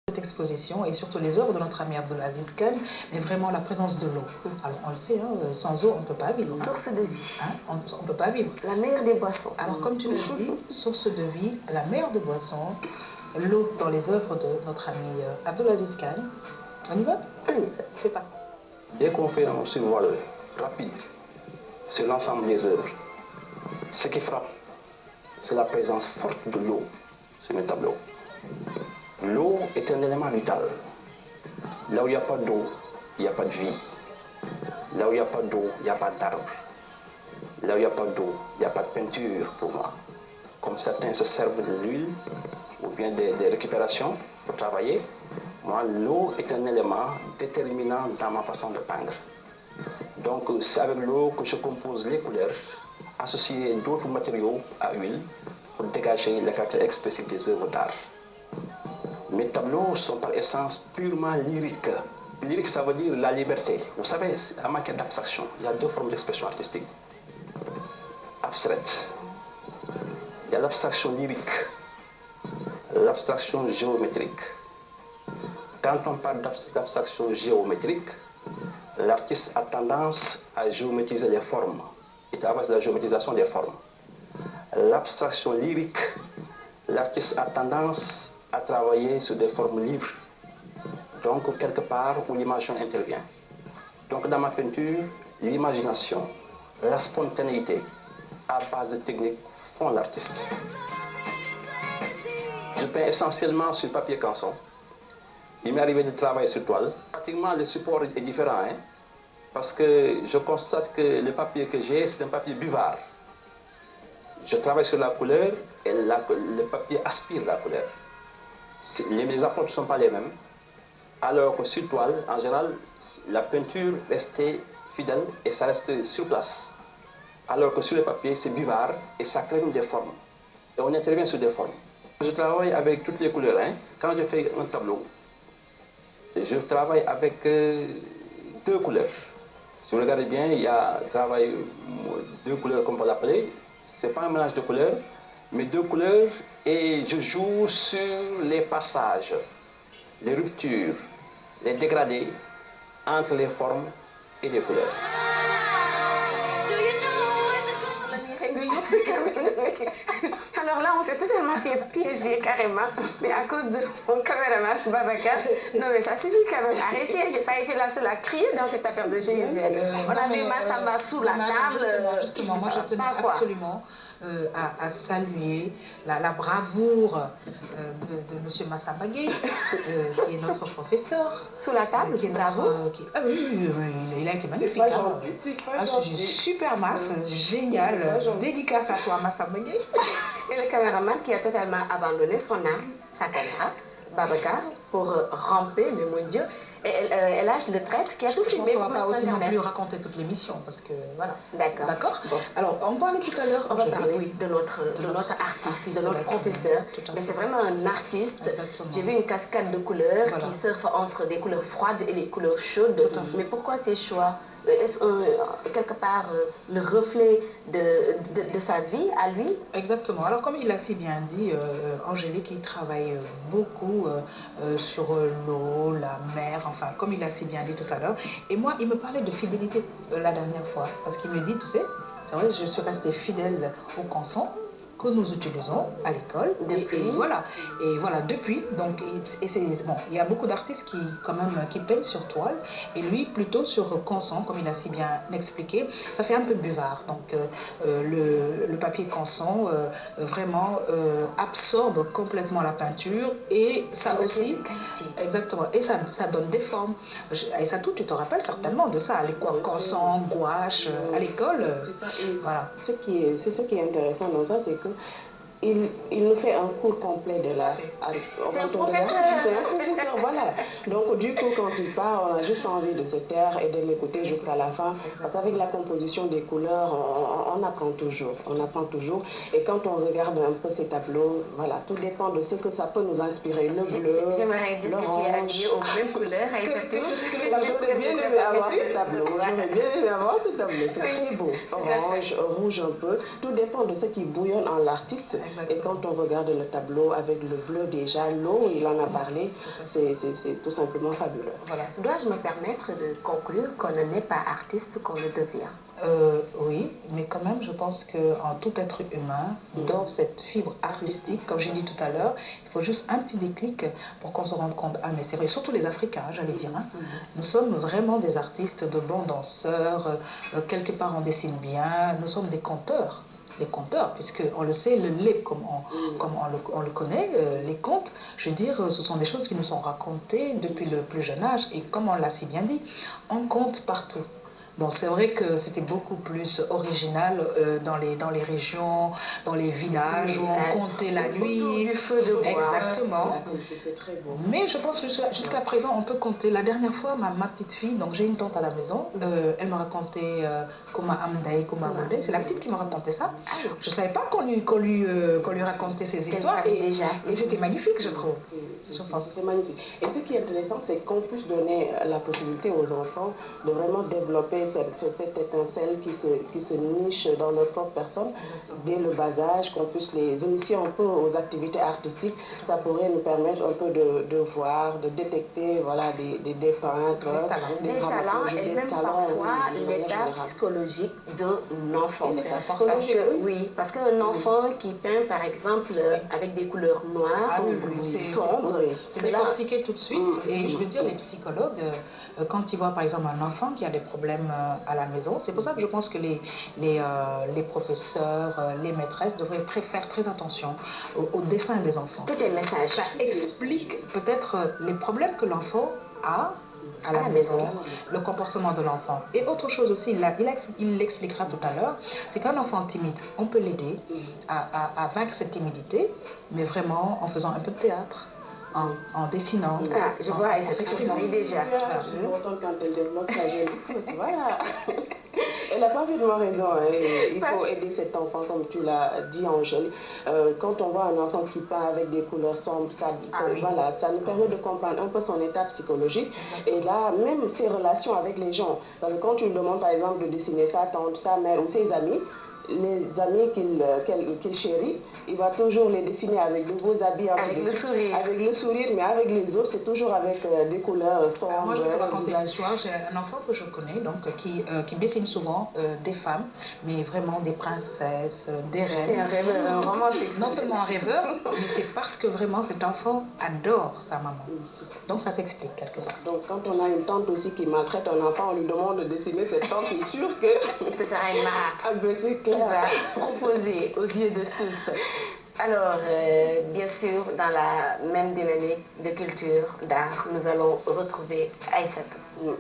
Cette exposition et surtout les œuvres de notre ami Abdelaziz Khan, mais vraiment la présence de l'eau. Alors on le sait, hein, sans eau on ne peut pas vivre. Source de vie. Hein, on ne peut pas vivre. La meilleure des boissons. Alors comme tu l'as dit, source de vie, la meilleure des boissons, l'eau dans les œuvres de notre ami Abdelaziz Khan. On y va? On y va. C'est pas. Dès qu'on fait un survol rapide sur l'ensemble des œuvres, ce qui frappe, c'est la présence forte de l'eau sur mes tableaux. L'eau est un élément vital. Là où il n'y a pas d'eau, il n'y a pas de vie. Là où il n'y a pas d'eau, il n'y a pas d'arbre. Là où il n'y a pas d'eau, il n'y a pas de peinture pour moi. Comme certains se servent de l'huile ou bien des récupérations pour travailler, moi, l'eau est un élément déterminant dans ma façon de peindre. Donc, c'est avec l'eau que je compose les couleurs, associées d'autres matériaux à huile pour dégager le caractère expressif des œuvres d'art. Mes tableaux sont par essence purement lyriques. Lyrique, ça veut dire la liberté. Vous savez, en matière d'abstraction, il y a deux formes d'expression artistique. Abstraite. Il y a l'abstraction lyrique, l'abstraction géométrique. Quand on parle d'abstraction géométrique, l'artiste a tendance à géométriser les formes. Il travaille sur la géométrisation des formes. L'abstraction lyrique, l'artiste a tendance à travailler sur des formes libres. Donc, quelque part où l'imagination intervient. Donc, dans ma peinture, l'imagination, la spontanéité, à base de techniques, font l'artiste. Je peins essentiellement sur papier canson. Il m'est arrivé de travailler sur toile. Pratiquement, le support est différent, hein, parce que je constate que le papier que j'ai, c'est un papier buvard. Je travaille sur la couleur et le papier aspire la couleur. Les approches ne sont pas les mêmes. Alors que sur toile, en général, la peinture restait fidèle et ça reste sur place. Alors que sur le papier, c'est buvard et ça crée des formes. Et on intervient sur des formes. Je travaille avec toutes les couleurs. Hein. Quand je fais un tableau, je travaille avec deux couleurs. Si vous regardez bien, il y a travail deux couleurs comme on peut l'appeler. Ce n'est pas un mélange de couleurs, mais deux couleurs et je joue sur les passages, les ruptures, les dégradés entre les formes et les couleurs. Alors là, on s'est totalement fait piéger carrément, mais à cause de mon caméraman Babacar. Non mais ça suffit quand même, arrêtez, j'ai pas été la seule à crier dans cette affaire de GIGN. On a mis Massamba sous la table. Justement, moi je tenais absolument à saluer la bravoure de M. Massamba Gueye, qui est notre professeur. Sous la table, qui est bravo. Oui, il a été magnifique. Super masse, génial. Dédicace à toi, Massamba Gueye. Et le caméraman qui a totalement abandonné son âme, sa caméra, Babacar, pour ramper, mais mon Dieu, et l'âge de traite qui a tout filmé. On ne va pas aussi non plus raconter toute l'émission, parce que voilà. D'accord. Bon. Alors, on parlait tout à l'heure. On va parler de notre artiste, de notre professeur. Mais c'est vraiment un artiste. J'ai vu une cascade de couleurs qui surfe entre des couleurs froides et des couleurs chaudes. Mais pourquoi ces choix? Est-ce quelque part le reflet de sa vie à lui? Exactement. Alors comme il a si bien dit, Angélique, il travaille beaucoup sur l'eau, la mer, enfin comme il a si bien dit tout à l'heure. Et moi, il me parlait de fidélité la dernière fois, parce qu'il me dit, tu sais, c'est vrai, je suis restée fidèle au canson que nous utilisons à l'école. Et voilà, depuis. Donc, bon, il y a beaucoup d'artistes qui peignent sur toile, et lui plutôt sur canson, comme il a si bien expliqué. Ça fait un peu buvard. Donc, le papier canson vraiment absorbe complètement la peinture, et ça aussi, exactement, et ça donne des formes. Et ça tout, tu te rappelles certainement de ça, à l'école, canson, gouache, à l'école. C'est ça. Voilà. C'est ce qui est intéressant dans ça, c'est que il nous fait un cours complet de l'art. C'est un professeur. Voilà. Donc du coup, quand il part, on a juste envie de se taire et de l'écouter jusqu'à la fin. Parce qu'avec la composition des couleurs, on apprend toujours. On apprend toujours. Et quand on regarde un peu ces tableaux, voilà, tout dépend de ce que ça peut nous inspirer. Le bleu, j'aimerais dire le que tu es habillée aux mêmes couleurs. J'aurais bien aimé avoir ce tableau. J'aurais bien aimé avoir ce tableau. C'est très beau. Orange, rouge un peu. Tout dépend de ce qui bouillonne en l'artiste. Et quand on regarde le tableau avec le bleu déjà, l'eau, il en a parlé, c'est tout simplement fabuleux. Voilà. Dois-je me permettre de conclure qu'on n'est pas artiste qu'on le devient? Oui, mais quand même, je pense qu'en tout être humain, dans cette fibre artistique, comme j'ai dit tout à l'heure, il faut juste un petit déclic pour qu'on se rende compte. Ah, mais c'est vrai, surtout les Africains, j'allais dire. Hein. Nous sommes vraiment des artistes, de bons danseurs, quelque part on dessine bien, nous sommes des conteurs. Les conteurs, puisqu'on le sait, le lait, comme on le connaît, les contes, je veux dire, ce sont des choses qui nous sont racontées depuis le plus jeune âge, et comme on l'a si bien dit, on compte partout. Bon, c'est vrai que c'était beaucoup plus original dans les régions, dans les villages où on comptait la nuit. Du feu de bois. Exactement. C'est très beau. Mais je pense que jusqu'à présent, on peut compter. La dernière fois, ma petite fille, donc j'ai une tante à la maison, elle me racontait Kuma Amdaï, Kuma Amdaï. C'est la petite qui me racontait ça. Je ne savais pas qu'on lui racontait ces histoires. Et c'était magnifique, je trouve. C'est magnifique. Et ce qui est intéressant, c'est qu'on puisse donner la possibilité aux enfants de vraiment développer cette étincelle qui se niche dans leur propre personne dès le bas âge, qu'on puisse les initier un peu aux activités artistiques. Ça pourrait nous permettre un peu de voir, de détecter voilà, des peintres, des talents et même parfois l'état psychologique d'un enfant. Oui, parce qu'un enfant qui peint par exemple avec des couleurs noires, sombres, c'est décortiqué tout de suite. Et je veux dire, les psychologues, quand ils voient par exemple un enfant qui a des problèmes à la maison, c'est pour ça que je pense que les professeurs, les maîtresses devraient faire très attention au dessin des enfants. Tout est message. Ça explique peut-être les problèmes que l'enfant a à la maison, le comportement de l'enfant. Et autre chose aussi, il l'expliquera tout à l'heure, c'est qu'un enfant timide, on peut l'aider à vaincre cette timidité, mais vraiment en faisant un peu de théâtre. En dessinant. Ah, je vois, elle s'exprime déjà. Je suis contente quand elle développe sa jeune. Voilà. Elle n'a pas vu de raison. Il faut aider cet enfant, comme tu l'as dit, Angèle. Quand on voit un enfant qui peint avec des couleurs sombres, voilà, ça nous permet de comprendre un peu son état psychologique. Et là, même ses relations avec les gens. Parce que quand tu lui demandes, par exemple, de dessiner sa tante, sa mère ou ses amis, les amis qu'il chérit, il va toujours les dessiner avec de beaux habits, avec le sourire, mais avec les autres, c'est toujours avec des couleurs sombres. Moi, je vais te raconter une histoire. J'ai un enfant que je connais, donc, qui dessine souvent des femmes, mais vraiment des princesses, des reines. C'est un rêveur, vraiment. Non seulement un rêveur, mais c'est parce que vraiment cet enfant adore sa maman. Donc ça s'explique quelque part. Donc quand on a une tante aussi qui maltraite un enfant, on lui demande de dessiner cette tante, c'est sûr que ce sera une marque. C'est clair. Va composer aux yeux de tous. Alors, bien sûr, dans la même dynamique de culture, d'art, nous allons retrouver Aïssatou.